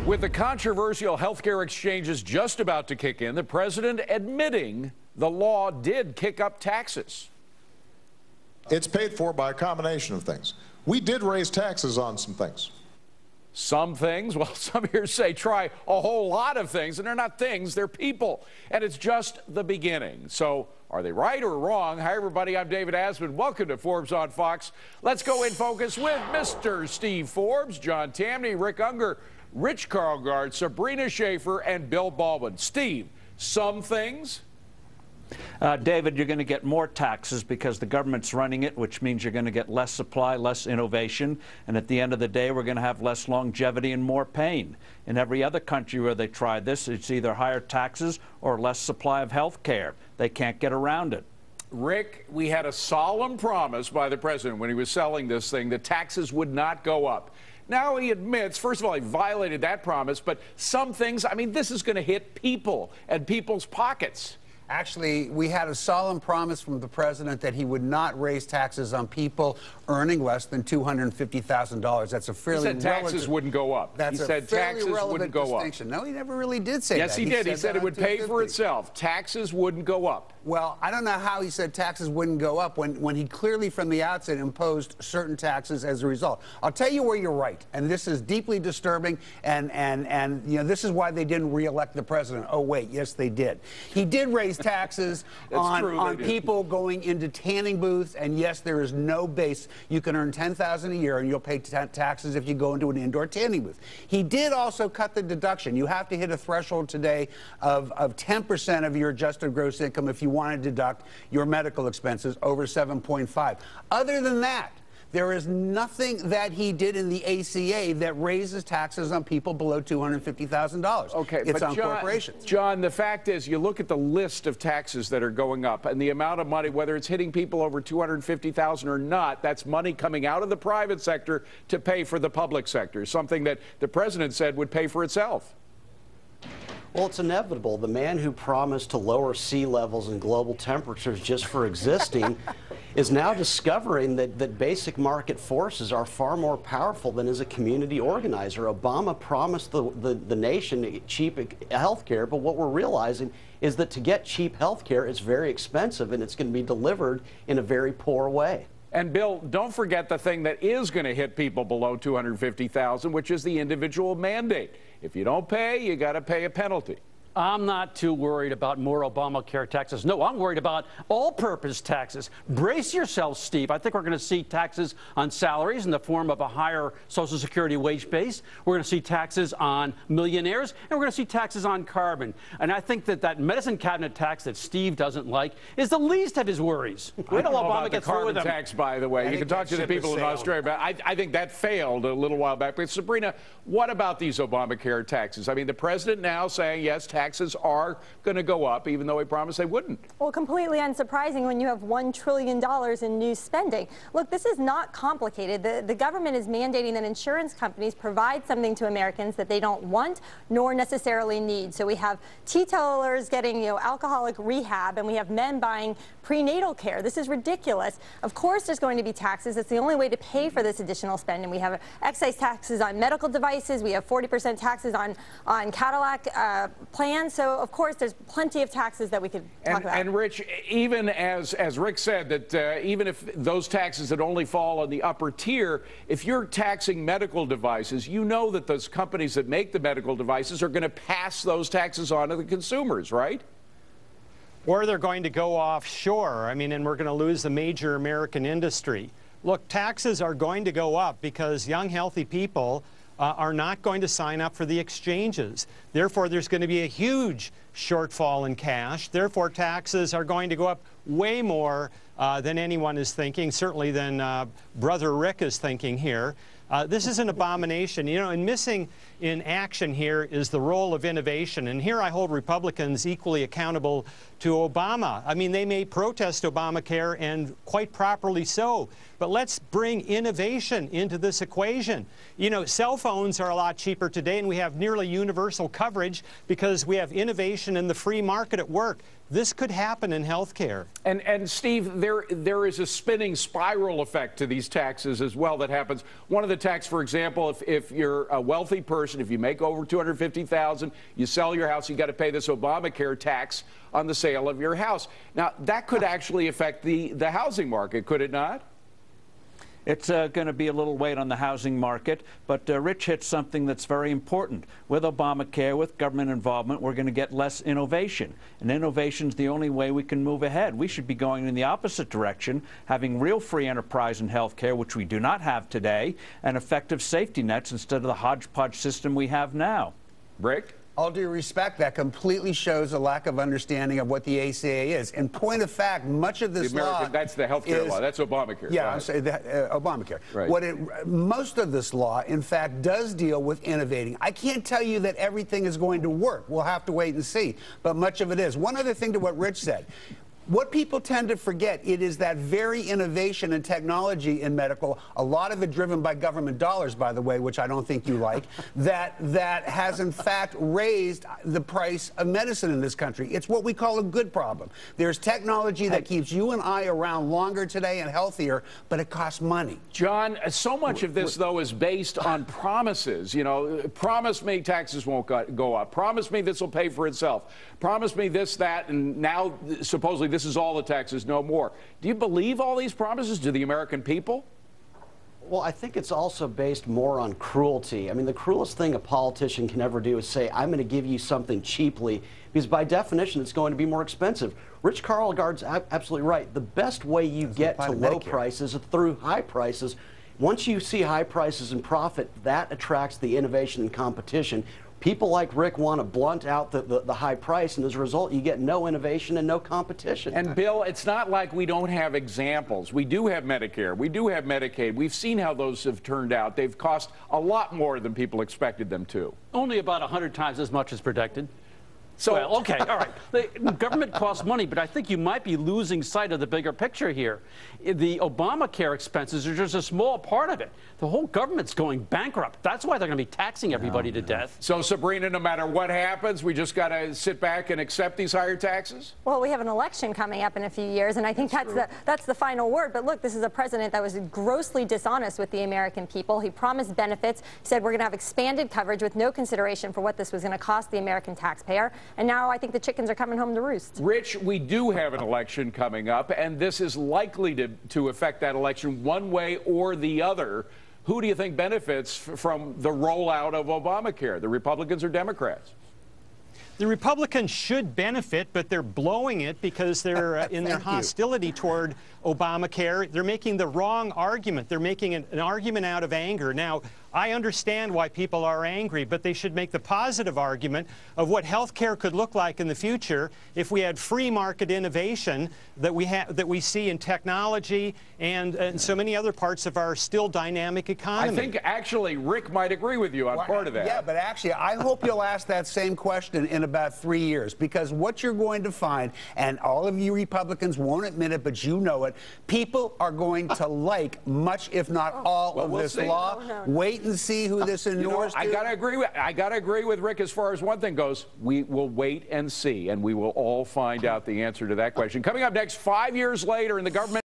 With the controversial healthcare exchanges just about to kick in, the president admitting the law did kick up taxes. It's paid for by a combination of things. We did raise taxes on some things. Some things, well, some here say try a whole lot of things, and they're not things, they're people. And it's just the beginning. So are they right or wrong? Hi, everybody. I'm David Asman. Welcome to Forbes on Fox. Let's go in focus with Mr. Steve Forbes, John Tamny, Rick Unger, Rich Karlgaard, Sabrina Schaeffer, and Bill Baldwin. Steve, some things? David, you're going to get more taxes because the government's running it, which means you're going to get less supply, less innovation, and at the end of the day, we're going to have less longevity and more pain. In every other country where they tried this, it's either higher taxes or less supply of health care. They can't get around it. Rick, we had a solemn promise by the president when he was selling this thing that taxes would not go up. Now he admits, first of all, he violated that promise, but some things, I mean, this is going to hit people and people's pockets. Actually, we had a solemn promise from the president that he would not raise taxes on people earning less than $250,000. That's a fairly He said taxes wouldn't go up. That's he said taxes wouldn't go up. No, he never really did say that. Yes, he did. He said it would pay for itself. Taxes wouldn't go up. Well, I don't know how he said taxes wouldn't go up when he clearly from the outset imposed certain taxes as a result. I'll tell you where you're right, and this is deeply disturbing, and you know, this is why they didn't re-elect the president. Oh, wait, yes, they did. He did raise taxes on people going into tanning booths, and yes, there is no base. You can earn $10,000 a year, and you'll pay taxes if you go into an indoor tanning booth. He did also cut the deduction. You have to hit a threshold today of 10% of your adjusted gross income if you want to deduct your medical expenses over 7.5. Other than that, there is nothing that he did in the ACA that raises taxes on people below $250,000. Okay, it's but on John, corporations. John, the fact is, you look at the list of taxes that are going up and the amount of money, whether it's hitting people over $250,000 or not, that's money coming out of the private sector to pay for the public sector, something that the president said would pay for itself. Well, it's inevitable. The man who promised to lower sea levels and global temperatures just for existing is now discovering that basic market forces are far more powerful than as a community organizer. Obama promised the nation cheap health care, but what we're realizing is that to get cheap health care, it's very expensive, and it's going to be delivered in a very poor way. And Bill, don't forget the thing that is going to hit people below $250,000, which is the individual mandate. If you don't pay, you got to pay a penalty. I'm not too worried about more Obamacare taxes. No, I'm worried about all-purpose taxes. Brace yourself, Steve. I think we're going to see taxes on salaries in the form of a higher Social Security wage base. We're going to see taxes on millionaires, and we're going to see taxes on carbon. And I think that medicine cabinet tax that Steve doesn't like is the least of his worries. We don't know about the carbon tax, by the way. You can talk to the people in Australia, but I think that failed a little while back. But Sabrina, what about these Obamacare taxes? I mean, the president now saying, yes, taxes are going to go up, even though he promised they wouldn't. Well, completely unsurprising when you have $1 trillion in new spending. Look, this is not complicated. The government is mandating that insurance companies provide something to Americans that they don't want nor necessarily need. So we have teetotalers getting, you know, alcoholic rehab, and we have men buying prenatal care. This is ridiculous. Of course there's going to be taxes. It's the only way to pay for this additional spending. We have excise taxes on medical devices. We have 40% taxes on Cadillac plans. So, of course, there's plenty of taxes that we could talk about. And Rich, even as Rick said, that even if those taxes that only fall on the upper tier, if you're taxing medical devices, you know that those companies that make the medical devices are going to pass those taxes on to the consumers, right? Or they're going to go offshore. I mean, and we're going to lose the major American industry. Look, taxes are going to go up because young, healthy people are not going to sign up for the exchanges. Therefore, there's going to be a huge shortfall in cash. Therefore, taxes are going to go up way more than anyone is thinking, certainly than Brother Rick is thinking here. This is an abomination. You know, and missing in action here is the role of innovation. And here I hold Republicans equally accountable to Obama. I mean, they may protest Obamacare, and quite properly so. But let's bring innovation into this equation. You know, cell phones are a lot cheaper today, and we have nearly universal coverage because we have innovation innovation and the free market at work. This could happen in healthcare. And Steve, there is a spinning spiral effect to these taxes as well that happens. One of the tax, for example, if you're a wealthy person, if you make over $250,000, you sell your house, you got to pay this ObamaCare tax on the sale of your house. Now, that could actually affect the housing market, could it not? It's going to be a little weight on the housing market, but Rich hit something that's very important. With Obamacare, with government involvement, we're going to get less innovation. And innovation's the only way we can move ahead. We should be going in the opposite direction, having real free enterprise in healthcare, which we do not have today, and effective safety nets instead of the hodgepodge system we have now. Rick? All due respect, that completely shows a lack of understanding of what the ACA is. In point of fact, much of this law... That's the health care law. That's Obamacare. Yeah, I'm saying Obamacare. Right. Most of this law, in fact, does deal with innovating. I can't tell you that everything is going to work. We'll have to wait and see. But much of it is. One other thing to what Rich said. What people tend to forget, it is that very innovation and technology in medical, a lot of it driven by government dollars, by the way, which I don't think you like, that has in fact raised the price of medicine in this country. It's what we call a good problem. There's technology that keeps you and I around longer today and healthier, but it costs money. John, so much of this, though, is based on promises. You know, promise me taxes won't go up. Promise me this will pay for itself. Promise me this, that, and now supposedly this is all the taxes, no more. Do you believe all these promises to the American people? Well, I think it's also based more on cruelty. I mean, the cruelest thing a politician can ever do is say, I'm going to give you something cheaply, because by definition, it's going to be more expensive. Rich Carlgard's absolutely right. The best way you get to low prices is through high prices. Once you see high prices and profit, that attracts the innovation and competition. People like Rick want to blunt out the high price, and as a result, you get no innovation and no competition. And Bill, it's not like we don't have examples. We do have Medicare. We do have Medicaid. We've seen how those have turned out. They've cost a lot more than people expected them to. Only about 100 times as much as predicted. So, well, okay, all right. The government costs money, but I think you might be losing sight of the bigger picture here. The Obamacare expenses are just a small part of it. The whole government's going bankrupt. That's why they're going to be taxing everybody to death. So, Sabrina, no matter what happens, we just got to sit back and accept these higher taxes? Well, we have an election coming up in a few years, and I think that's the final word. But look, this is a president that was grossly dishonest with the American people. He promised benefits. He said we're going to have expanded coverage with no consideration for what this was going to cost the American taxpayer. And now I think the chickens are coming home to roost. Rich, we do have an election coming up, and this is likely to affect that election one way or the other. Who do you think benefits from the rollout of Obamacare, the Republicans or Democrats? The Republicans should benefit, but they're blowing it because they're in their hostility toward Obamacare. They're making the wrong argument. They're making an argument out of anger. Now, I understand why people are angry, but they should make the positive argument of what health care could look like in the future if we had free market innovation that we see in technology and so many other parts of our still dynamic economy. I think actually Rick might agree with you on part of that. Yeah, but actually I hope you'll ask that same question in about 3 years, because what you're going to find, and all of you Republicans won't admit it, but you know it, people are going to like much, if not all, of this law. Wait and see who this endures to. I gotta agree with Rick as far as one thing goes. We will wait and see, and we will all find out the answer to that question. Coming up next, 5 years later in the government.